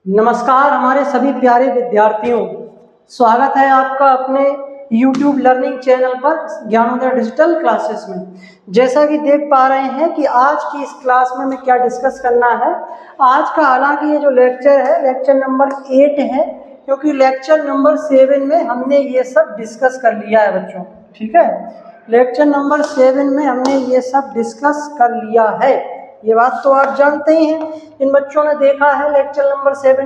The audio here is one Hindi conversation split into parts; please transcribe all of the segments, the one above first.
नमस्कार हमारे सभी प्यारे विद्यार्थियों, स्वागत है आपका अपने YouTube लर्निंग चैनल पर ज्ञानोदय डिजिटल क्लासेस में। जैसा कि देख पा रहे हैं कि आज की इस क्लास में हमें क्या डिस्कस करना है। आज का हालांकि ये जो लेक्चर है लेक्चर नंबर 8 है, क्योंकि लेक्चर नंबर 7 में हमने ये सब डिस्कस कर लिया है बच्चों। ठीक है, लेक्चर नंबर 7 में हमने ये सब डिस्कस कर लिया है, ये बात तो आप जानते ही हैं। इन बच्चों ने देखा है लेक्चर नंबर 7।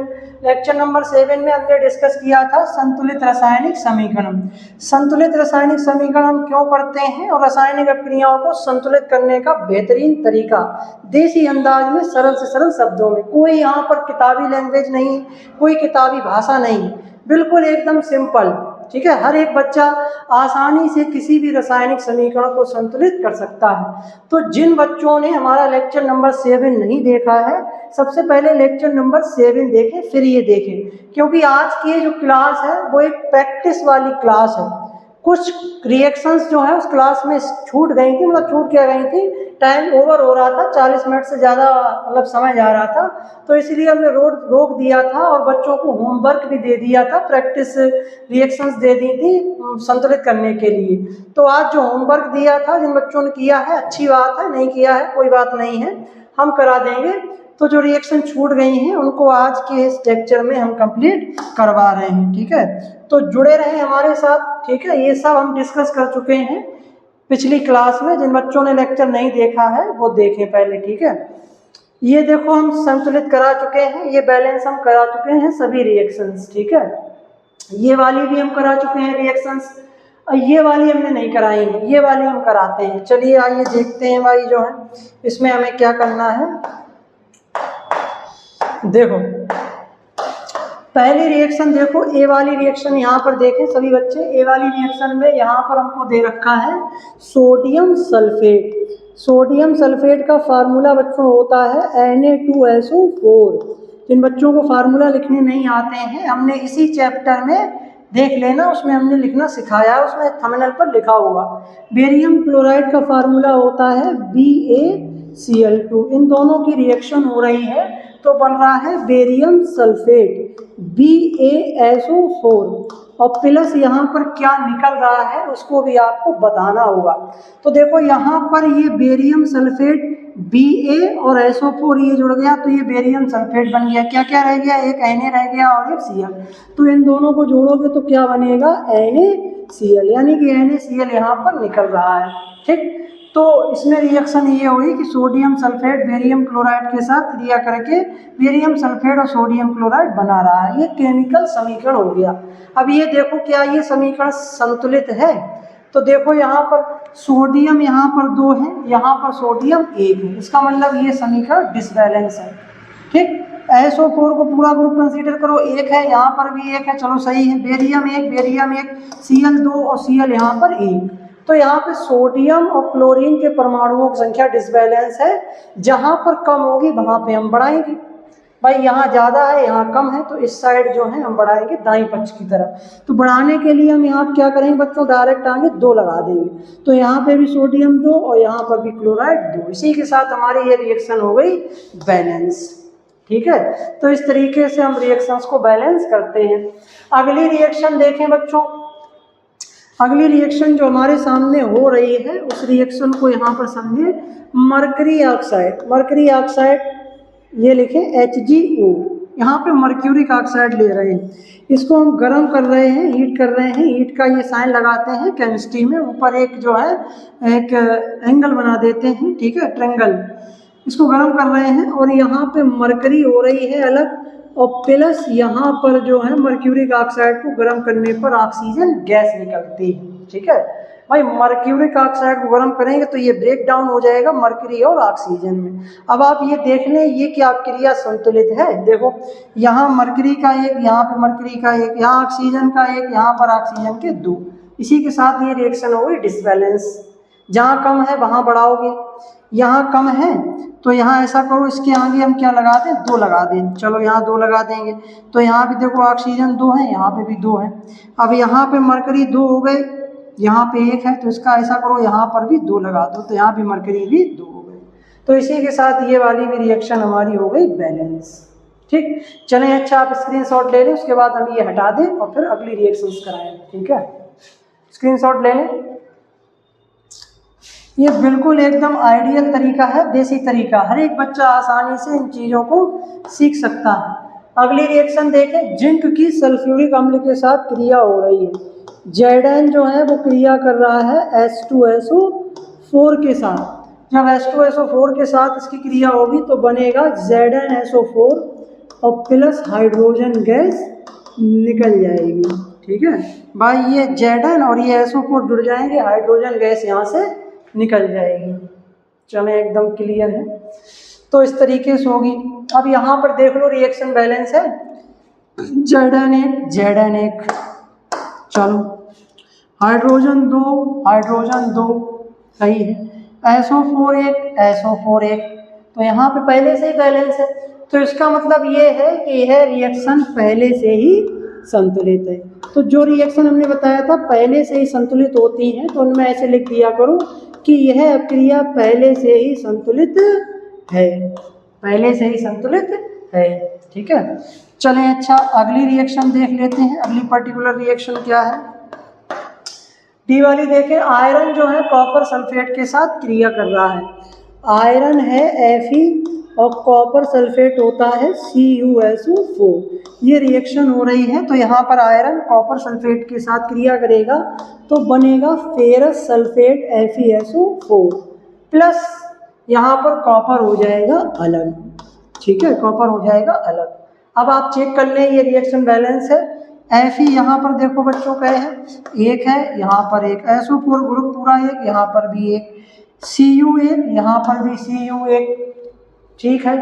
लेक्चर नंबर 7 में हमने डिस्कस किया था संतुलित रासायनिक समीकरण। संतुलित रासायनिक समीकरण हम क्यों करते हैं और रासायनिक अभिक्रियाओं को संतुलित करने का बेहतरीन तरीका, देसी अंदाज में सरल से सरल शब्दों में। कोई यहाँ पर किताबी लैंग्वेज नहीं, कोई किताबी भाषा नहीं, बिल्कुल एकदम सिंपल। ठीक है, हर एक बच्चा आसानी से किसी भी रासायनिक समीकरण को संतुलित कर सकता है। तो जिन बच्चों ने हमारा लेक्चर नंबर 7 नहीं देखा है, सबसे पहले लेक्चर नंबर 7 देखें, फिर ये देखें, क्योंकि आज की जो क्लास है वो एक प्रैक्टिस वाली क्लास है। कुछ रिएक्शंस जो है उस क्लास में छूट गई थी, मतलब छूट क्या गई थी, टाइम ओवर हो रहा था, 40 मिनट से ज़्यादा मतलब समय जा रहा था, तो इसलिए हमने रोक दिया था और बच्चों को होमवर्क भी दे दिया था, प्रैक्टिस रिएक्शंस दे दी थी संतुलित करने के लिए। तो आज जो होमवर्क दिया था जिन बच्चों ने किया है, अच्छी बात है, नहीं किया है कोई बात नहीं है, हम करा देंगे। तो जो रिएक्शन छूट गई हैं उनको आज के इस लेक्चर में हम कंप्लीट करवा रहे हैं। ठीक है, तो जुड़े रहें हमारे साथ। ठीक है, ये सब हम डिस्कस कर चुके हैं पिछली क्लास में। जिन बच्चों ने लेक्चर नहीं देखा है वो देखें पहले। ठीक है, ये देखो हम संतुलित करा चुके हैं, ये बैलेंस हम करा चुके हैं सभी रिएक्शंस। ठीक है, ये वाली भी हम करा चुके हैं रिएक्शंस, ये वाली हमने नहीं कराई है, ये वाली हम कराते हैं। चलिए आइए देखते हैं भाई जो है इसमें हमें क्या करना है। देखो पहली रिएक्शन देखो, ए वाली रिएक्शन यहाँ पर देखें सभी बच्चे। ए वाली रिएक्शन में यहाँ पर हमको दे रखा है सोडियम सल्फेट। सोडियम सल्फेट का फार्मूला बच्चों होता है Na2SO4। जिन बच्चों को फार्मूला लिखने नहीं आते हैं, हमने इसी चैप्टर में देख लेना, उसमें हमने लिखना सिखाया है, उसमें थंबनेल पर लिखा होगा। बेरियम क्लोराइड का फार्मूला होता है BaCl2। इन दोनों की रिएक्शन हो रही है तो बन रहा है बेरियम सल्फेट BaSO4, और प्लस यहाँ पर क्या निकल रहा है उसको भी आपको बताना होगा। तो देखो यहाँ पर ये बेरियम सल्फेट Ba और SO4 ये जुड़ गया तो ये बेरियम सल्फेट बन गया। क्या क्या रह गया, एक Na रह गया और एक Cl। तो इन दोनों को जोड़ोगे तो क्या बनेगा, NaCl, यानी कि NaCl यहाँ पर निकल रहा है। ठीक, तो इसमें रिएक्शन ये हुई कि सोडियम सल्फेट बेरियम क्लोराइड के साथ क्रिया करके बेरियम सल्फेट और सोडियम क्लोराइड बना रहा है। ये केमिकल समीकरण हो गया। अब ये देखो क्या ये समीकरण संतुलित है, तो देखो यहाँ पर सोडियम यहाँ पर 2 है, यहाँ पर सोडियम 1 है, इसका मतलब ये समीकरण डिसबैलेंस है। ठीक, SO4 को पूरा ग्रुप कंसीडर करो, 1 है, यहाँ पर भी 1 है, चलो सही है, बेरियम 1, Cl 2 और Cl यहाँ पर 1। तो यहाँ पे सोडियम और क्लोरीन के परमाणुओं की संख्या डिसबैलेंस है, जहाँ पर कम होगी वहाँ पे हम बढ़ाएंगे। भाई यहाँ ज़्यादा है यहाँ कम है, तो इस साइड जो है हम बढ़ाएंगे दाईं पक्ष की तरफ। तो बढ़ाने के लिए हम यहाँ क्या करेंगे बच्चों, डायरेक्ट आगे 2 लगा देंगे, तो यहाँ पे भी सोडियम 2 और यहाँ पर भी क्लोराइड 2। इसी के साथ हमारी ये रिएक्शन हो गई बैलेंस। ठीक है, तो इस तरीके से हम रिएक्शंस को बैलेंस करते हैं। अगली रिएक्शन देखें बच्चों, अगली रिएक्शन जो हमारे सामने हो रही है उस रिएक्शन को यहाँ पर समझे, मरकरी ऑक्साइड। मरकरी ऑक्साइड ये लिखें HgO, यहाँ पे मर्क्यूरिक ऑक्साइड ले रहे हैं, इसको हम गर्म कर रहे हैं, हीट कर रहे हैं। हीट का ये साइन लगाते हैं केमिस्ट्री में, ऊपर एक जो है एक एंगल बना देते हैं, ठीक है, ट्रायंगल, इसको गर्म कर रहे हैं और यहाँ पे मरकरी हो रही है अलग, और प्लस यहाँ पर जो है मर्क्यूरिक ऑक्साइड को गर्म करने पर ऑक्सीजन गैस निकलती है। ठीक है भाई, मर्क्यूरिक ऑक्साइड को गर्म करेंगे तो ये ब्रेक डाउन हो जाएगा मर्क्यूरी और ऑक्सीजन में। अब आप ये देख लें ये क्या क्रिया संतुलित है। देखो यहाँ मर्क्यूरी का एक, यहाँ पे मर्क्यूरी का एक, यहाँ ऑक्सीजन का एक, यहाँ पर ऑक्सीजन के 2। इसी के साथ ये रिएक्शन हो गई डिसबैलेंस। जहाँ कम है वहाँ बढ़ाओगे, यहाँ कम है तो यहाँ ऐसा करो, इसके आगे हम क्या लगा दें, 2 लगा दें। चलो यहाँ 2 लगा देंगे, तो यहाँ भी देखो ऑक्सीजन 2 है, यहाँ पे भी 2 है। अब यहाँ पे मरकरी 2 हो गए, यहाँ पे 1 है, तो इसका ऐसा करो यहाँ पर भी 2 लगा दो, तो यहाँ भी मरकरी भी 2 हो गए। तो इसी के साथ ये वाली भी रिएक्शन हमारी हो गई बैलेंस। ठीक, चलें अच्छा आप स्क्रीनशॉट ले लें, उसके बाद हम ये हटा दें और फिर अगली रिएक्शंस कराएं। ठीक है, स्क्रीनशॉट ले लें। ये बिल्कुल एकदम आइडियल तरीका है, देसी तरीका, हर एक बच्चा आसानी से इन चीज़ों को सीख सकता है। अगली रिएक्शन देखें, जिंक की सल्फ्यूरिक अम्ल के साथ क्रिया हो रही है। Zn जो है वो क्रिया कर रहा है H2SO4 के साथ। जब H2SO4 के साथ इसकी क्रिया होगी तो बनेगा ZnSO4 और प्लस हाइड्रोजन गैस निकल जाएगी। ठीक है भाई, ये Zn और ये SO4 जुड़ जाएंगे, हाइड्रोजन गैस यहाँ से निकल जाएगी। चलें एकदम क्लियर है, तो इस तरीके से होगी। अब यहाँ पर देख लो रिएक्शन बैलेंस है Zn1 चलो हाइड्रोजन 2 सही है, SO4 1 तो यहाँ पे पहले से ही बैलेंस है, तो इसका मतलब ये है कि यह रिएक्शन पहले से ही संतुलित है। तो जो रिएक्शन हमने बताया था पहले से ही संतुलित होती हैं, तो उनमें ऐसे लिख दिया करो कि यह अभिक्रिया पहले से ही संतुलित है, पहले से ही संतुलित है। ठीक है, चलें अच्छा अगली रिएक्शन देख लेते हैं। अगली पर्टिकुलर रिएक्शन क्या है, डी वाली देखें। आयरन जो है कॉपर सल्फेट के साथ क्रिया कर रहा है। आयरन है Fe और कॉपर सल्फेट होता है CuSO4। ये रिएक्शन हो रही है, तो यहाँ पर आयरन कॉपर सल्फेट के साथ क्रिया करेगा तो बनेगा फेरस सल्फेट FeSO4 प्लस यहाँ पर कॉपर हो जाएगा अलग। ठीक है, कॉपर हो जाएगा अलग। अब आप चेक कर लें, ये रिएक्शन बैलेंस है। Fe यहाँ पर देखो बच्चों क्या है, 1 है, यहाँ पर 1, SO4 ग्रुप पूरा 1, यहाँ पर भी 1, Cu1 यहाँ पर भी Cu1। ठीक है,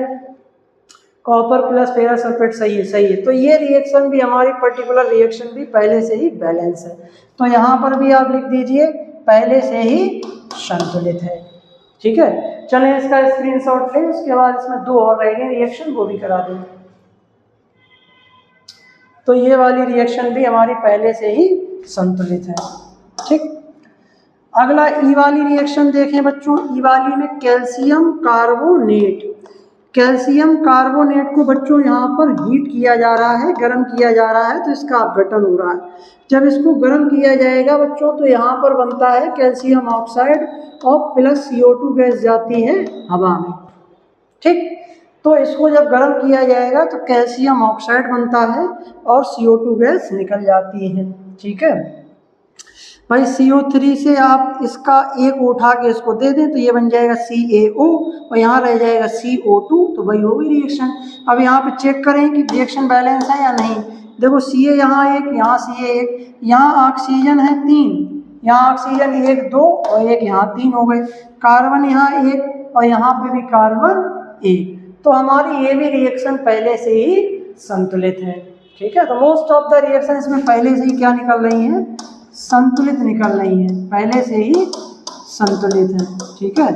कॉपर प्लस फेरस सल्फेट सही है। तो ये रिएक्शन भी हमारी पर्टिकुलर रिएक्शन भी पहले से ही बैलेंस है, तो यहाँ पर भी आप लिख दीजिए पहले से ही संतुलित है। ठीक है, चलें इसका स्क्रीनशॉट लें, उसके बाद इसमें 2 और रह गए रिएक्शन, वो भी करा दें। तो ये वाली रिएक्शन भी हमारी पहले से ही संतुलित है। ठीक, अगला ई वाली रिएक्शन देखें बच्चों। ई वाली में कैल्शियम कार्बोनेट को बच्चों यहाँ पर हीट किया जा रहा है, गर्म किया जा रहा है, तो इसका अपघटन हो रहा है। जब इसको गर्म किया जाएगा बच्चों तो यहाँ पर बनता है कैल्शियम ऑक्साइड और प्लस CO2 गैस जाती है हवा में। ठीक, तो इसको जब गर्म किया जाएगा तो कैल्शियम ऑक्साइड बनता है और CO2 गैस निकल जाती है। ठीक है भाई, CO3 से आप इसका एक उठा के इसको दे दें तो ये बन जाएगा CaO और यहाँ रह जाएगा CO2, तो वही होगी रिएक्शन। अब यहाँ पे चेक करें कि रिएक्शन बैलेंस है या नहीं। देखो Ca यहाँ 1, यहाँ Ca 1, यहाँ ऑक्सीजन है 3, यहाँ ऑक्सीजन 1 2 और 1 यहाँ 3 हो गए, कार्बन यहाँ 1 और यहाँ पे भी कार्बन 1, तो हमारी ये भी रिएक्शन पहले से ही संतुलित है। ठीक है, तो मोस्ट ऑफ द रिएक्शन इसमें पहले से ही क्या निकल रही हैं, संतुलित निकल रही है, पहले से ही संतुलित है। ठीक है,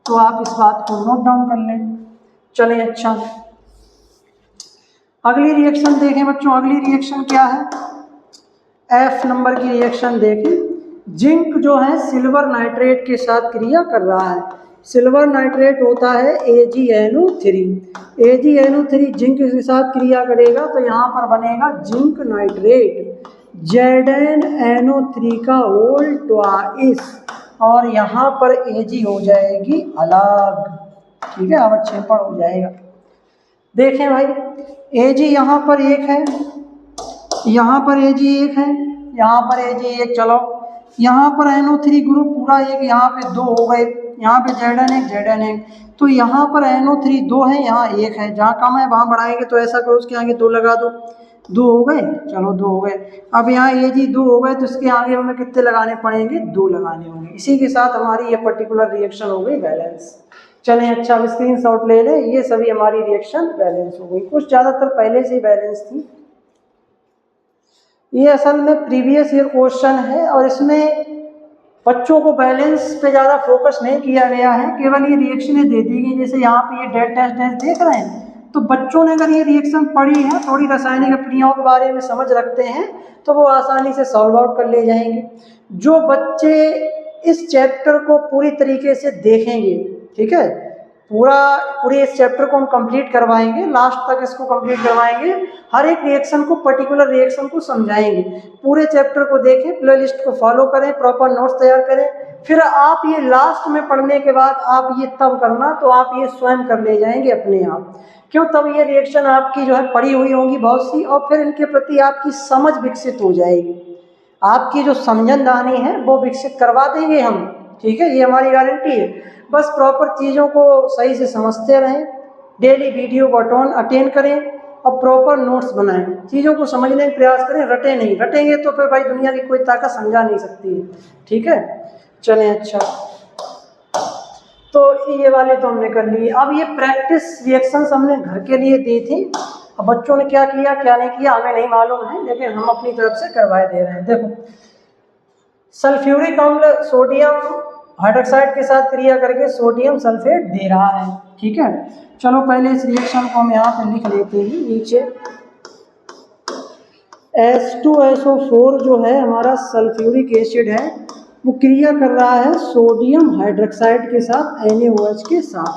तो आप इस बात को नोट डाउन कर लें। चलें अच्छा अगली रिएक्शन देखें बच्चों। अगली रिएक्शन क्या है, F नंबर की रिएक्शन देखें। जिंक जो है सिल्वर नाइट्रेट के साथ क्रिया कर रहा है। सिल्वर नाइट्रेट होता है AgNO3। AgNO3 जिंक के साथ क्रिया करेगा तो यहाँ पर बनेगा जिंक नाइट्रेट ZnNO3 का होल ट्वाइस और यहाँ पर Ag हो जाएगी अलग। ठीक है, अब अच्छे पर हो जाएगा। देखें भाई, Ag यहाँ पर 1 है, यहाँ पर Ag 1 है, यहाँ पर Ag 1, चलो यहाँ पर NO3 ग्रुप पूरा 1, यहाँ पे 2 हो गए, यहाँ पे Zn1, तो यहाँ पर NO3 2 है, यहाँ 1 है, जहाँ कम है वहाँ बढ़ाएंगे, तो ऐसा करो उसके आगे 2 लगा दो, 2 हो गए, चलो 2 हो गए। अब यहाँ Ag 2 हो गए तो इसके आगे हमें कितने लगाने पड़ेंगे, 2 लगाने होंगे। इसी के साथ हमारी ये पर्टिकुलर रिएक्शन हो गई बैलेंस। चलें अच्छा अब स्क्रीनशॉट ले लें, ये सभी हमारी रिएक्शन बैलेंस हो गई। कुछ ज़्यादातर पहले से ही बैलेंस थी। ये असल में प्रीवियस ईयर क्वेश्चन है और इसमें बच्चों को बैलेंस पे ज़्यादा फोकस नहीं किया गया है, केवल ये रिएक्शनें दे दी गई। जैसे यहाँ पे ये डेट टेस्ट देख रहे हैं, तो बच्चों ने अगर ये रिएक्शन पढ़ी है, थोड़ी रासायनिक अभिक्रियाओं के बारे में समझ रखते हैं, तो वो आसानी से सॉल्व आउट कर ले जाएंगे। जो बच्चे इस चैप्टर को पूरी तरीके से देखेंगे, ठीक है, पूरे इस चैप्टर को हम कंप्लीट करवाएंगे, लास्ट तक इसको कंप्लीट करवाएंगे, हर एक रिएक्शन को, पर्टिकुलर रिएक्शन को समझाएंगे। पूरे चैप्टर को देखें, प्लेलिस्ट को फॉलो करें, प्रॉपर नोट्स तैयार करें, फिर आप ये लास्ट में पढ़ने के बाद आप ये तब करना, तो आप ये स्वयं कर ले जाएंगे अपने आप। क्यों? तब ये रिएक्शन आपकी जो है पढ़ी हुई होंगी बहुत सी, और फिर इनके प्रति आपकी समझ विकसित हो जाएगी, आपकी जो समझनदानी है वो विकसित करवा देंगे हम, ठीक है, ये हमारी गारंटी है। बस प्रॉपर चीज़ों को सही से समझते रहें, डेली वीडियो को अटेंड करें और प्रॉपर नोट्स बनाएं, चीज़ों को समझने का प्रयास करें, रटे नहीं, रटेंगे तो फिर भाई दुनिया की कोई ताकत समझा नहीं सकती है, ठीक है। चलें, अच्छा, तो ये वाले तो हमने कर लिए। अब ये प्रैक्टिस रिएक्शंस हमने घर के लिए दी थी, अब बच्चों ने क्या किया क्या नहीं किया हमें नहीं मालूम है, लेकिन हम अपनी तरफ से करवाए दे रहे हैं। देखो, सल्फ्यूरिक अम्ल सोडियम हाइड्रोक्साइड के साथ क्रिया करके सोडियम सल्फेट दे रहा है, ठीक है। चलो पहले इस रिएक्शन को हम यहाँ पे लिख लेते हैं नीचे। H2SO4 जो है हमारा सल्फ्यूरिक एसिड है, वो क्रिया कर रहा है सोडियम हाइड्रोक्साइड के साथ NaOH के साथ,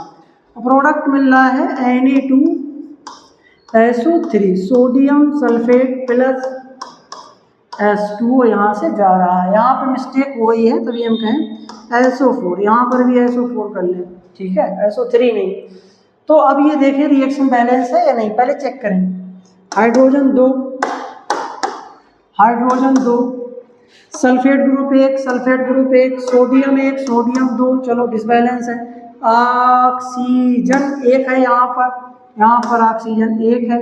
प्रोडक्ट मिल रहा है Na2SO3, sodium sulphate plus H2O यहाँ से जा रहा है, यहाँ पे मिस्टेक हो गई है तभी हम कहें SO4, यहाँ पर भी SO4 कर लें, ठीक है, SO3 नहीं। तो अब ये देखें रिएक्शन बैलेंस है या नहीं, पहले चेक करें। Hydrogen 2, sulphate group 1, sulphate group 1, sodium 1, sodium 2, चलो डिसबैलेंस है। ऑक्सीजन 1 है यहाँ पर ऑक्सीजन 1 है,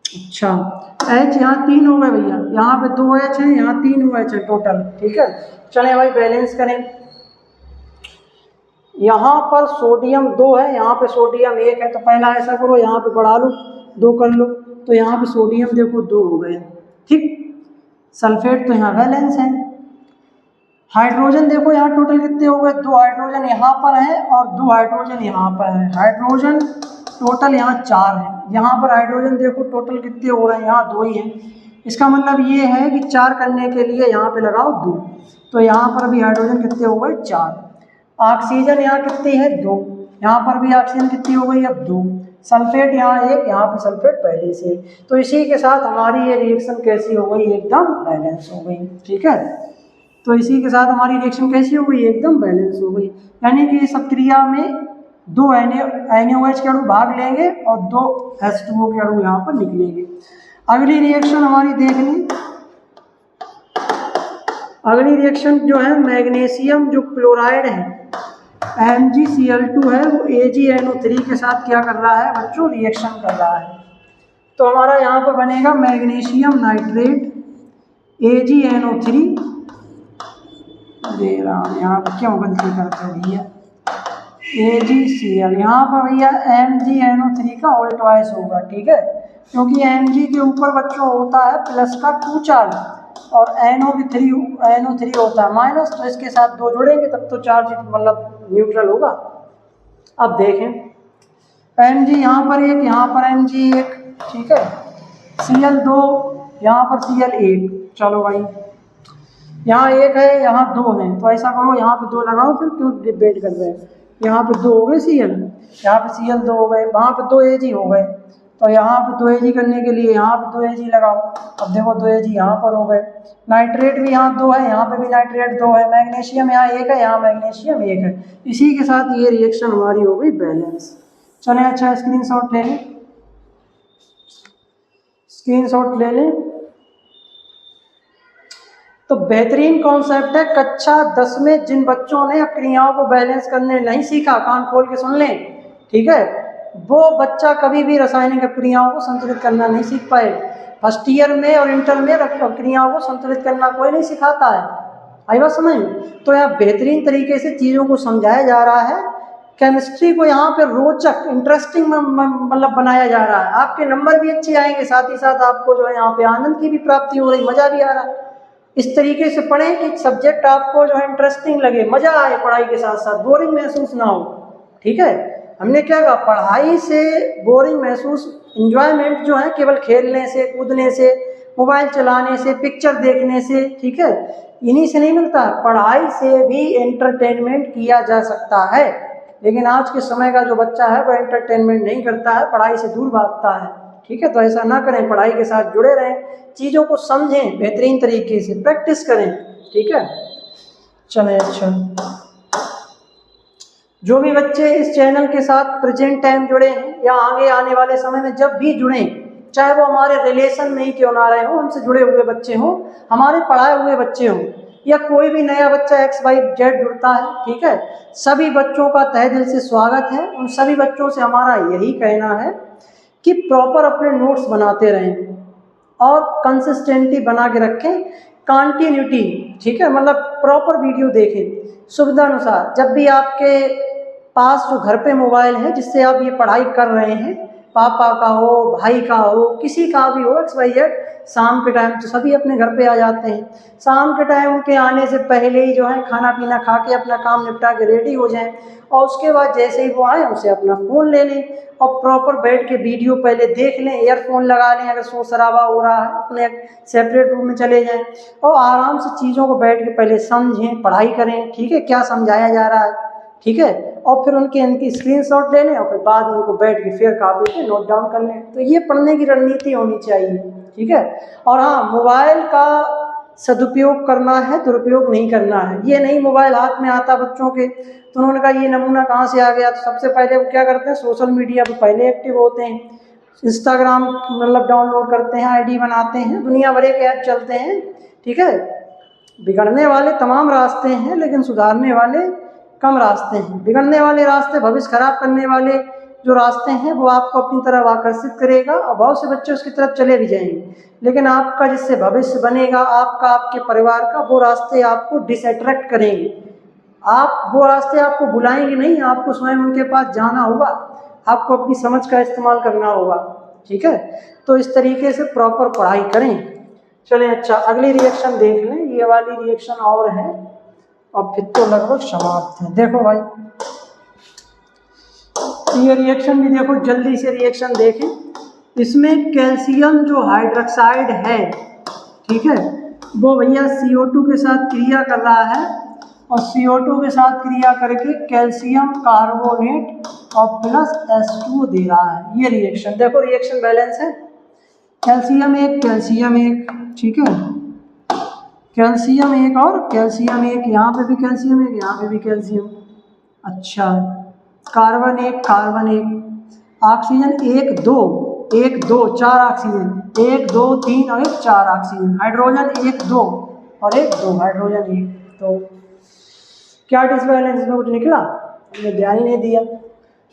अच्छा, H यहाँ 3 हो गए भैया, यहाँ पे 2 H है, यहाँ 3 OH है टोटल, ठीक है। चलें भाई बैलेंस करें, यहाँ पर सोडियम 2 है, यहाँ पे सोडियम 1 है, तो पहला ऐसा करो यहाँ पे बढ़ा लो, 2 कर लो, तो यहाँ पे सोडियम देखो 2 हो गए, ठीक। सल्फेट तो यहाँ बैलेंस है। हाइड्रोजन देखो यहाँ टोटल कितने हो गए, 2 हाइड्रोजन यहाँ पर है और 2 हाइड्रोजन यहाँ पर है, हाइड्रोजन टोटल यहाँ 4 है, यहाँ पर हाइड्रोजन देखो टोटल कितने हो रहे हैं, यहाँ 2 ही हैं। इसका मतलब ये है कि 4 करने के लिए यहाँ पे लगाओ 2, तो यहाँ पर भी हाइड्रोजन कितने हो गए 4। ऑक्सीजन यहाँ कितनी है 2, यहाँ पर भी ऑक्सीजन कितनी हो गई अब 2। सल्फेट यहाँ 1, यहाँ पे सल्फेट पहले से। तो इसी के साथ हमारी ये रिएक्शन कैसी हो गई, एकदम बैलेंस हो गई, ठीक है। तो इसी के साथ हमारी रिएक्शन कैसी हो गई, एकदम बैलेंस हो गई, यानी कि इस क्रिया में 2 NaOH के अणु भाग लेंगे और 2 H2O के अणु यहाँ पर निकलेंगे। अगली रिएक्शन हमारी देख लें, अगली रिएक्शन जो है मैग्नीशियम जो क्लोराइड है MgCl2 है, वो AgNO3 के साथ क्या कर रहा है बच्चों, रिएक्शन कर रहा है। तो हमारा यहाँ पर बनेगा मैग्नीशियम नाइट्रेट AgNO3, दे रहा हूँ यहाँ पर, क्यों गलती करते हो भैया, AgCl, यहाँ पर भैया MgNO3 का ऑल ट्वाइस होगा, ठीक है, क्योंकि Mg के ऊपर बच्चों होता है प्लस का 2 चार्ज और NO3 होता है माइनस, तो इसके साथ 2 जोड़ेंगे तब तो चार्ज मतलब न्यूट्रल होगा। अब देखें Mg यहाँ पर 1, यहाँ पर Mg 1, ठीक है, Cl2 यहाँ पर Cl1, चलो भाई यहाँ 1 है यहाँ 2 है, तो ऐसा करो यहाँ पे 2 लगाओ, फिर क्यों डिबेट कर रहे हैं, यहाँ पे 2 हो गए Cl, यहाँ पे Cl2 हो गए, वहाँ पे 2 Ag हो गए, तो यहाँ पे 2 Ag करने के लिए यहाँ पे 2 Ag लगाओ, अब देखो 2 Ag यहाँ पर हो गए। नाइट्रेट भी यहाँ 2 है, यहाँ पे भी नाइट्रेट 2 है, मैग्नीशियम यहाँ 1 है, यहाँ मैग्नीशियम 1 है, इसी के साथ ये रिएक्शन हमारी हो गई बैलेंस। चलें, अच्छा स्क्रीनशॉट ले लें, स्क्रीनशॉट ले लें। तो बेहतरीन कॉन्सेप्ट है, कक्षा 10 में जिन बच्चों ने क्रियाओं को बैलेंस करने नहीं सीखा, कान खोल के सुन लें, ठीक है, वो बच्चा कभी भी रासायनिक क्रियाओं को संतुलित करना नहीं सीख पाए। फर्स्ट ईयर में और इंटर में क्रियाओं को संतुलित करना कोई नहीं सिखाता है, आई बात समझ। तो यहाँ बेहतरीन तरीके से चीज़ों को समझाया जा रहा है, केमिस्ट्री को यहाँ पे रोचक इंटरेस्टिंग मतलब बनाया जा रहा है, आपके नंबर भी अच्छे आएंगे, साथ ही साथ आपको जो है यहाँ पे आनंद की भी प्राप्ति हो रही, मज़ा भी आ रहा है। इस तरीके से पढ़ें कि सब्जेक्ट आपको जो है इंटरेस्टिंग लगे, मज़ा आए पढ़ाई के साथ साथ, बोरिंग महसूस ना हो, ठीक है। हमने क्या कहा, पढ़ाई से बोरिंग महसूस, एंजॉयमेंट जो है केवल खेलने से, कूदने से, मोबाइल चलाने से, पिक्चर देखने से, ठीक है, इन्हीं से नहीं मिलता, पढ़ाई से भी एंटरटेनमेंट किया जा सकता है। लेकिन आज के समय का जो बच्चा है वो एंटरटेनमेंट नहीं करता है, पढ़ाई से दूर भागता है। ठीक है, तो ऐसा ना करें, पढ़ाई के साथ जुड़े रहें, चीज़ों को समझें बेहतरीन तरीके से, प्रैक्टिस करें। ठीक है, चलें। अच्छा, जो भी बच्चे इस चैनल के साथ प्रेजेंट टाइम जुड़े हैं या आगे आने वाले समय में जब भी जुड़ें, चाहे वो हमारे रिलेशन में ही क्यों ना रहे हों, हमसे जुड़े हुए बच्चे हों, हमारे पढ़ाए हुए बच्चे हों, या कोई भी नया बच्चा XYZ जुड़ता है, ठीक है, सभी बच्चों का तहे दिल से स्वागत है। उन सभी बच्चों से हमारा यही कहना है कि प्रॉपर अपने नोट्स बनाते रहें और कंसिस्टेंटी बना के रखें, कंटिन्यूटी। ठीक है, मतलब प्रॉपर वीडियो देखें सुविधा अनुसार। जब भी आपके पास जो घर पे मोबाइल है जिससे आप ये पढ़ाई कर रहे हैं, पापा का हो, भाई का हो, किसी का भी हो, XYZ, शाम के टाइम तो सभी अपने घर पे आ जाते हैं। शाम के टाइम उनके आने से पहले ही जो है खाना पीना खा के अपना काम निपटा के रेडी हो जाएं, और उसके बाद जैसे ही वो आए उसे अपना फ़ोन ले लें और प्रॉपर बैठ के वीडियो पहले देख लें, ईयरफोन लगा लें, अगर शोर शराबा हो रहा है अपने सेपरेट रूम में चले जाएं और आराम से चीज़ों को बैठ के पहले समझें, पढ़ाई करें। ठीक है, क्या समझाया जा रहा है, ठीक है, और फिर उनकी स्क्रीनशॉट ले लें और फिर बाद में उनको बैठ के फिर कॉपी पे नोट डाउन कर लें। तो ये पढ़ने की रणनीति होनी चाहिए। ठीक है, और हाँ, मोबाइल का सदुपयोग करना है, दुरुपयोग नहीं करना है। ये नहीं मोबाइल हाथ में आता बच्चों के तो उन्होंने कहा ये नमूना कहाँ से आ गया, तो सबसे पहले वो क्या करते हैं, सोशल मीडिया पर पहले एक्टिव होते हैं, इंस्टाग्राम मतलब डाउनलोड करते हैं, ID बनाते हैं, दुनिया भर के ऐप चलते हैं। ठीक है, बिगड़ने वाले तमाम रास्ते हैं लेकिन सुधारने वाले कम रास्ते हैं। बिगड़ने वाले रास्ते, भविष्य खराब करने वाले जो रास्ते हैं वो आपको अपनी तरफ आकर्षित करेगा और बहुत से बच्चे उसकी तरफ चले भी जाएंगे, लेकिन आपका जिससे भविष्य बनेगा, आपका, आपके परिवार का, वो रास्ते आपको डिसअट्रैक्ट करेंगे। वो रास्ते आपको बुलाएंगे नहीं, आपको स्वयं उनके पास जाना होगा, आपको अपनी समझ का इस्तेमाल करना होगा। ठीक है, तो इस तरीके से प्रॉपर पढ़ाई करें। चलें, अच्छा, अगली रिएक्शन देख लें, ये वाली रिएक्शन और है और फिर तो लगभग समाप्त है। देखो भाई, ये रिएक्शन भी देखो, जल्दी से रिएक्शन देखें। इसमें कैल्शियम जो हाइड्रोक्साइड है, ठीक है, वो भैया CO2 के साथ क्रिया कर रहा है और CO2 के साथ क्रिया करके कैल्शियम कार्बोनेट और प्लस H2 दे रहा है। ये रिएक्शन देखो, रिएक्शन बैलेंस है, कैल्शियम एक, कैल्शियम एक, ठीक है, कैल्शियम एक और कैल्शियम एक, यहाँ पे भी कैल्शियम एक, यहाँ पे भी कैल्शियम। अच्छा, कार्बन एक, कार्बन एक, ऑक्सीजन एक दो, एक दो, चार ऑक्सीजन, एक दो तीन और एक चार ऑक्सीजन, हाइड्रोजन एक दो और एक दो, हाइड्रोजन एक। तो क्या डिसबैलेंस में कुछ निकला, हमने ध्यान ही नहीं दिया।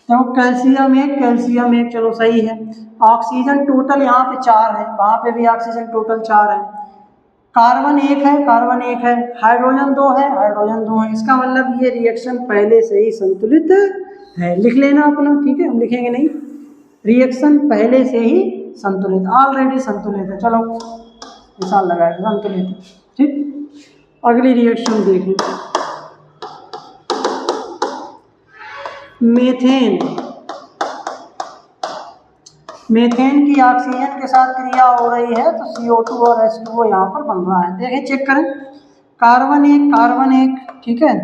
तो कैल्शियम एक, चलो सही है। ऑक्सीजन टोटल यहाँ पे 4 है, वहाँ पे भी ऑक्सीजन टोटल 4 है। कार्बन एक है, कार्बन एक है, हाइड्रोजन 2 है, हाइड्रोजन 2 है। इसका मतलब ये रिएक्शन पहले से ही संतुलित है। लिख लेना अपना, ठीक है, हम लिखेंगे नहीं, रिएक्शन पहले से ही संतुलित, ऑलरेडी संतुलित है। चलो निशान लगाए, संतुलित, ठीक। अगली रिएक्शन देखें, मीथेन। मीथेन की ऑक्सीजन के साथ क्रिया हो रही है तो CO2 और H2O यहाँ पर बन रहा है। देखिए, चेक करें, कार्बन एक, कार्बन एक, ठीक है,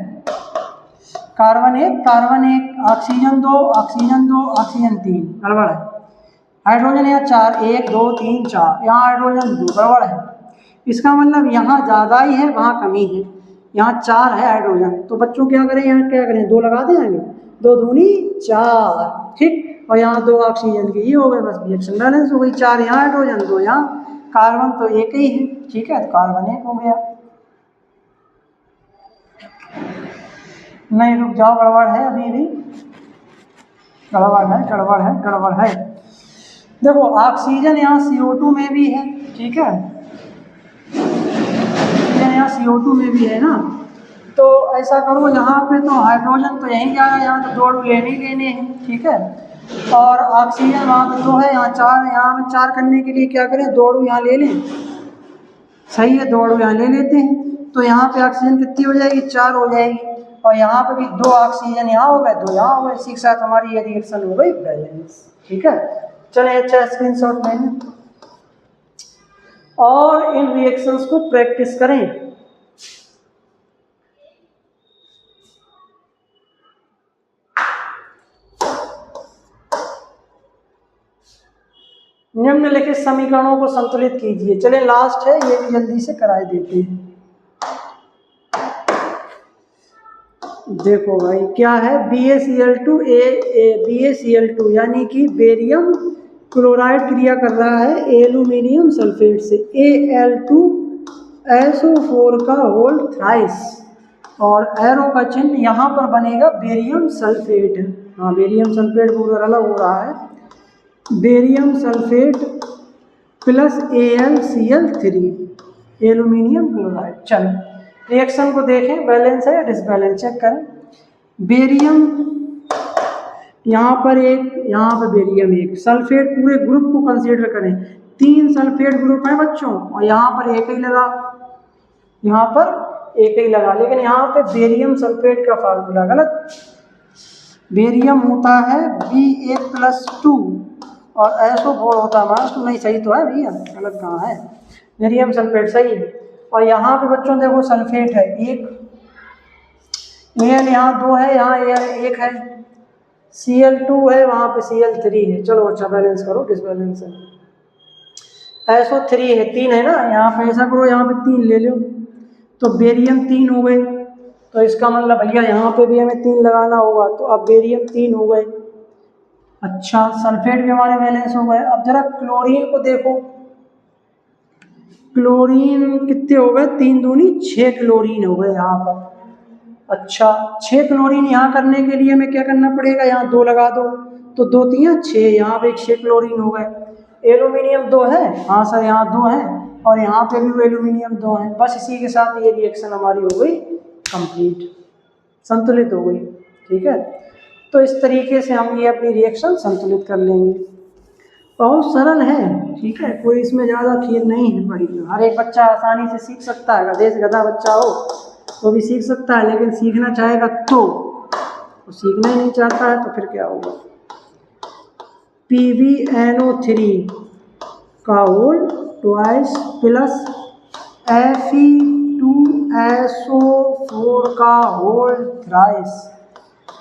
कार्बन एक, कार्बन एक, ऑक्सीजन दो, ऑक्सीजन दो, ऑक्सीजन 3, गड़बड़ है। हाइड्रोजन यहाँ 4, 1 2 3 4, यहाँ हाइड्रोजन 2, गड़बड़ है। इसका मतलब यहाँ ज़्यादा ही है, वहाँ कमी है। यहाँ 4 है हाइड्रोजन, तो बच्चों क्या करें, यहाँ क्या करें, 2 लगा दें आगे, 2 दूनी 4, ठीक, और यहाँ 2 ऑक्सीजन की, ये हो गए, बस रिएक्शन बैलेंस हो गई। 4 यहाँ हाइड्रोजन, 2 यहाँ, कार्बन तो एक ही है, ठीक है, तो कार्बन एक हो गया। नहीं, रुक जाओ, गड़बड़ है, अभी भी गड़बड़ है, गड़बड़ है, गड़बड़ है। देखो, ऑक्सीजन यहाँ CO2 में भी है, ठीक है, यहाँ CO2 में भी है ना, तो ऐसा करो, यहाँ पे तो हाइड्रोजन तो यहीं जाएगा, यहाँ तो 2 लेने ही लेने हैं, ठीक है, और ऑक्सीजन वहाँ पे 2 है, यहाँ 4 है, यहाँ में 4 करने के लिए क्या करें, 2 यहाँ ले लें, सही है, 2 यहाँ ले लेते हैं, तो यहाँ पे ऑक्सीजन कितनी हो जाएगी, 4 हो जाएगी, और यहाँ पे भी 2 ऑक्सीजन यहाँ हो गए, 2 यहाँ हो गए। इसी के साथ हमारी ये रिएक्शन हो गई बैलेंस, ठीक है। चलें, अच्छा, स्क्रीनशॉट लें और इन रिएक्शंस को प्रैक्टिस करें। निम्नलिखित समीकरणों को संतुलित कीजिए। चले लास्ट है, ये भी जल्दी से कराए देते हैं। देखो भाई क्या है, BaCl2 BaCl2 यानी कि बेरियम क्लोराइड क्रिया कर रहा है एल्यूमिनियम सल्फेट से, Al2SO4 का होल थ्राइस, और एरो का चिन्ह यहाँ पर बनेगा बेरियम सल्फेट। हाँ बेरियम सल्फेट पूरा अलग हो रहा है, barium sulphate plus AlCl3 aluminium chloride. चलो रिएक्शन को देखें, बैलेंस है या डिसबैलेंस चेक करें। बेरियम यहाँ पर एक, यहाँ पर बेरियम एक, सल्फेट पूरे ग्रुप को कंसीडर करें, 3 सल्फेट ग्रुप है बच्चों, और यहाँ पर एक ही लगा, यहाँ पर एक ही लगा, लेकिन यहाँ पे बेरियम सल्फेट का फार्मूला गलत। बेरियम होता है Ba+2 और SO4 होता है -2। नहीं सही तो है भैया, गलत कहाँ है, बेरियम सल्फेट सही है। और यहाँ पे बच्चों देखो सल्फेट है एक, Al यहाँ 2 है, यहाँ Al 1 है, Cl2 है, वहाँ पे Cl3 है। चलो अच्छा बैलेंस करो, डिसबैलेंस है। SO3 है, 3 है ना, यहाँ पे ऐसा करो, यहाँ पे 3 ले लो तो बेरियम 3 हो गए, तो इसका मतलब भैया यहाँ पे भी हमें 3 लगाना होगा, तो अब बेरियम 3 हो गए। अच्छा सल्फेट भी हमारे बैलेंस हो गए। अब जरा क्लोरीन को देखो, क्लोरीन कितने हो गए, 3 दूनी 6 क्लोरीन हो गए यहाँ पर। अच्छा 6 क्लोरीन यहाँ करने के लिए हमें क्या करना पड़ेगा, यहाँ 2 लगा दो, तो 2 3 6, यहाँ पे 6 क्लोरीन हो गए। एल्यूमिनियम 2 है, हाँ सर यहाँ 2 है, और यहाँ पे भी एल्यूमिनियम 2 है। बस इसी के साथ ये रिएक्शन हमारी हो गई कंप्लीट, संतुलित हो गई। ठीक है, तो इस तरीके से हम ये अपनी रिएक्शन संतुलित कर लेंगे। बहुत सरल है, ठीक है, कोई इसमें ज़्यादा खेल नहीं है बड़ी, हर एक बच्चा आसानी से सीख सकता है, गधे से गधा बच्चा हो तो भी सीख सकता है, लेकिन सीखना चाहेगा तो सीखना ही नहीं चाहता है तो फिर क्या होगा। PbNO3 का होल ट्वाइस प्लस Fe2SO4 का होल थ्राइस।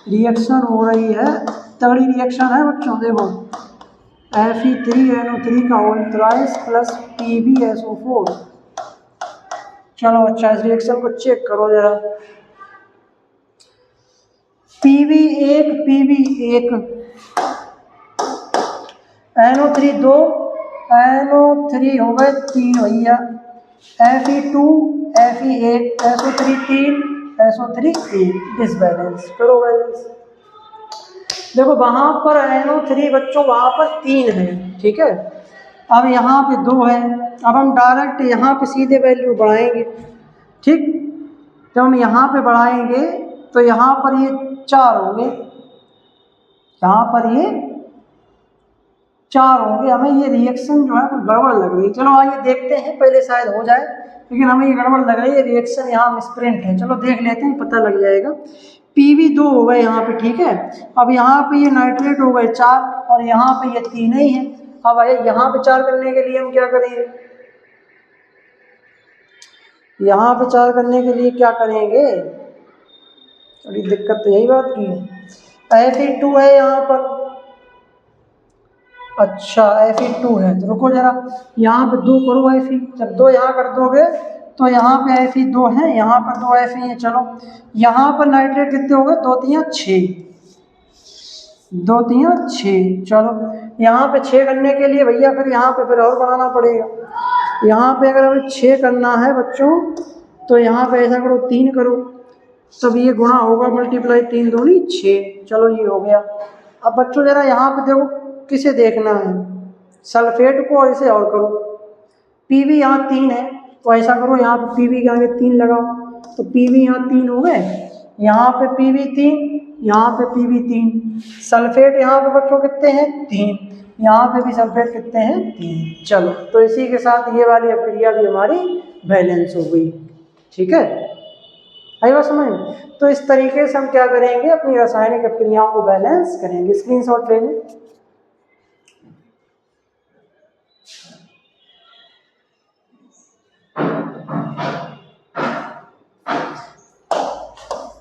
रिएक्शन हो रही है, तगड़ी रिएक्शन है बच्चों, देखो Fe3NO3 का होल थ्राइस प्लस PbSO4। चलो अच्छा इस रिएक्शन को चेक करो जरा। PB1 NO3 2, NO3 हो गए 3 भैया, Fe2 Fe1 SO3 3 SO3 1, disbalance करो बैलेंस। देखो वहाँ पर NO3 बच्चों वहाँ पर 3 है, ठीक है, अब यहाँ पे 2 है। अब हम डायरेक्ट यहाँ पे सीधे वैल्यू बढ़ाएंगे, ठीक, जब हम यहाँ पे बढ़ाएंगे तो यहाँ पर ये 4 होंगे, यहाँ पर ये 4 होंगे। हमें ये रिएक्शन जो है कुछ गड़बड़ लग रही है, चलो आइए देखते हैं, पहले शायद हो जाए, लेकिन हमें ये गड़बड़ लग रही है, रिएक्शन यहाँ मिसप्रिंट है। चलो देख लेते हैं, पता लग जाएगा। PB 2 हो गए यहाँ पे, ठीक है, अब यहाँ पे ये नाइट्रेट हो गए 4, और यहाँ पे ये 3 ही है। अब यहाँ पे 4 करने के लिए हम क्या करेंगे, यहाँ पे 4 करने के लिए क्या करेंगे, थोड़ी दिक्कत तो यही बात की है। Fe2 है यहाँ पर, अच्छा Fe2 है, तो रुको जरा, यहाँ पे 2 करो Fe, जब 2 यहाँ कर दोगे तो यहाँ पे Fe2 है, यहाँ पर 2 Fe है। चलो यहाँ पर नाइट्रेट कितने हो गए, 2 3 6, 2 3 6। चलो यहाँ पे 6 करने के लिए भैया फिर यहाँ पे फिर और बनाना पड़ेगा। यहाँ पे अगर हमें 6 करना है बच्चों, तो यहाँ पे ऐसा करो 3 करो, तब ये गुणा होगा, मल्टीप्लाई 3 दूनी 6। चलो ये हो गया। अब बच्चों जरा यहाँ पे देखो किसे देखना है, सल्फेट को, और इसे और करो। PB यहाँ 3 है, तो ऐसा करो यहाँ पे PB के आगे 3 लगाओ, तो PB यहाँ 3 हो गए, यहाँ पे PB 3, यहाँ पे PB 3। सल्फेट यहाँ पे बच्चों कितने हैं, 3, यहाँ पे भी सल्फेट कितने हैं, 3। चलो तो इसी के साथ ये वाली अभिक्रिया भी हमारी बैलेंस हो गई, ठीक है, आई बात समझ। तो इस तरीके से हम क्या करेंगे, अपनी रासायनिक अभिक्रियाओं को बैलेंस करेंगे। स्क्रीनशॉट ले लें।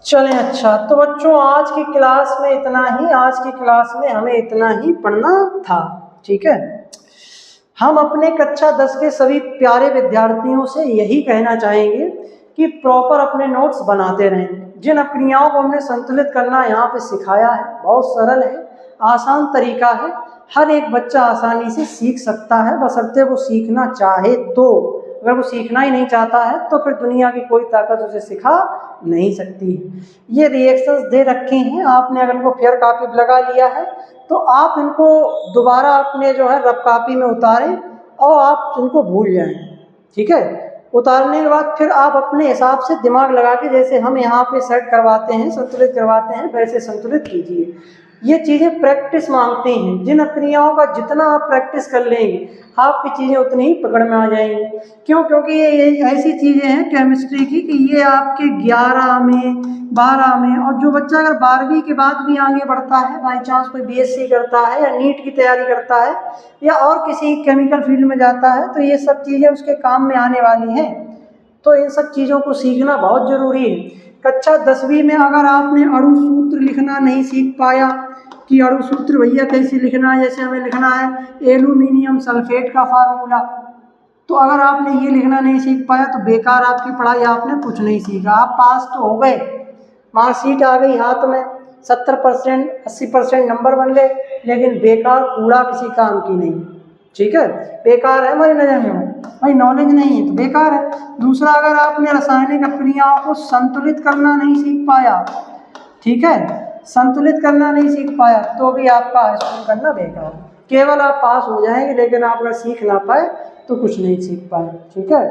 चलें अच्छा, तो बच्चों आज की क्लास में इतना ही, आज की क्लास में हमें इतना ही पढ़ना था, ठीक है। हम अपने कक्षा 10 के सभी प्यारे विद्यार्थियों से यही कहना चाहेंगे कि प्रॉपर अपने नोट्स बनाते रहें। जिन क्रियाओं को हमने संतुलित करना यहाँ पे सिखाया है, बहुत सरल है, आसान तरीका है, हर एक बच्चा आसानी से सीख सकता है, बशर्ते वो सीखना चाहे तो। अगर वो सीखना ही नहीं चाहता है तो फिर दुनिया की कोई ताकत उसे सिखा नहीं सकती। ये रिएक्शंस दे रखे हैं, आपने अगर इनको फेयर कॉपी पे लगा लिया है तो आप इनको दोबारा अपने जो है रफ कॉपी में उतारें और आप इनको भूल जाएं। ठीक है, उतारने के बाद फिर आप अपने हिसाब से दिमाग लगा के, जैसे हम यहाँ पे सेट करवाते हैं, संतुलित करवाते हैं, वैसे संतुलित कीजिए। ये चीज़ें प्रैक्टिस मांगती हैं। जिन क्रियाओं का जितना आप प्रैक्टिस कर लेंगे आपकी चीज़ें उतनी ही पकड़ में आ जाएंगी। क्यों? क्योंकि ये ऐसी चीज़ें हैं केमिस्ट्री की कि ये आपके 11 में 12 में, और जो बच्चा अगर 12वीं के बाद भी आगे बढ़ता है, बाई चांस कोई बीएससी करता है या नीट की तैयारी करता है या और किसी केमिकल फील्ड में जाता है, तो ये सब चीज़ें उसके काम में आने वाली हैं। तो इन सब चीज़ों को सीखना बहुत ज़रूरी है। कक्षा 10वीं में अगर आपने अणु सूत्र लिखना नहीं सीख पाया कि अणु सूत्र भैया कैसे लिखना है, जैसे हमें लिखना है एल्यूमिनियम सल्फेट का फार्मूला, तो अगर आपने ये लिखना नहीं सीख पाया तो बेकार आपकी पढ़ाई, आपने कुछ नहीं सीखा। आप पास तो हो गए, मार्कशीट आ गई हाथ में, 70% 80% नंबर बन गए, लेकिन बेकार, कूड़ा, किसी काम की नहीं। ठीक है, बेकार है हमारी नज़र में, भाई नॉलेज नहीं है तो बेकार है। दूसरा, अगर आपने रासायनिक क्रियाओं को संतुलित करना नहीं सीख पाया, ठीक है, संतुलित करना नहीं सीख पाया तो भी आपका स्कूल करना बेकार है। केवल आप पास हो जाएंगे, लेकिन आप अगर सीख ना पाए तो कुछ नहीं सीख पाए। ठीक है,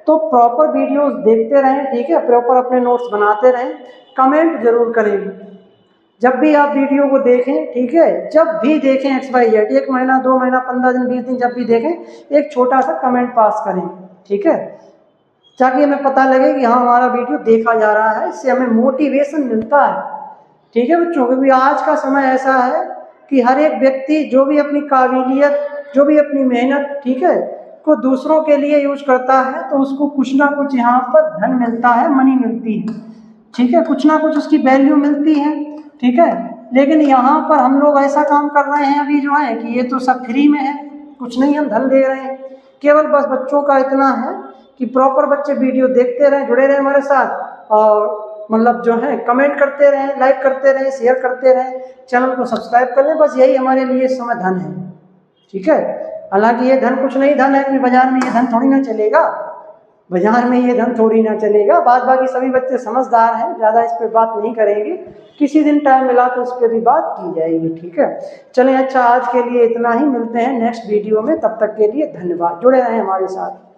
तो प्रॉपर वीडियोस देखते रहें, ठीक है, प्रॉपर अपने नोट्स बनाते रहें, कमेंट जरूर करें जब भी आप वीडियो को देखें। ठीक है, जब भी देखें XYZ, 1 महीना 2 महीना 15 दिन 20 दिन जब भी देखें, एक छोटा सा कमेंट पास करें। ठीक है, ताकि हमें पता लगे कि हाँ हमारा वीडियो देखा जा रहा है, इससे हमें मोटिवेशन मिलता है। ठीक है बच्चों, क्योंकि आज का समय ऐसा है कि हर एक व्यक्ति जो भी अपनी काबिलियत, जो भी अपनी मेहनत, ठीक है, को दूसरों के लिए यूज करता है तो उसको कुछ ना कुछ यहाँ पर धन मिलता है, मनी मिलती है। ठीक है, कुछ ना कुछ उसकी वैल्यू मिलती है। ठीक है, लेकिन यहाँ पर हम लोग ऐसा काम कर रहे हैं अभी जो है कि ये तो सब फ्री में है, कुछ नहीं हम धन दे रहे हैं। केवल बस बच्चों का इतना है कि प्रॉपर बच्चे वीडियो देखते रहें, जुड़े रहें हमारे साथ, और मतलब जो है कमेंट करते रहें, लाइक करते रहें, शेयर करते रहें, चैनल को सब्सक्राइब कर लें। बस यही हमारे लिए इस समय धन है। ठीक है, हालांकि ये धन कुछ नहीं धन है कि बाजार में ये धन थोड़ी ना चलेगा, बाजार में ये धन थोड़ी ना चलेगा। बाद बाकी सभी बच्चे समझदार हैं, ज़्यादा इस पर बात नहीं करेंगे, किसी दिन टाइम मिला तो उस पर भी बात की जाएगी। ठीक है, चलें, अच्छा आज के लिए इतना ही, मिलते हैं नेक्स्ट वीडियो में, तब तक के लिए धन्यवाद, जुड़े रहें हमारे साथ।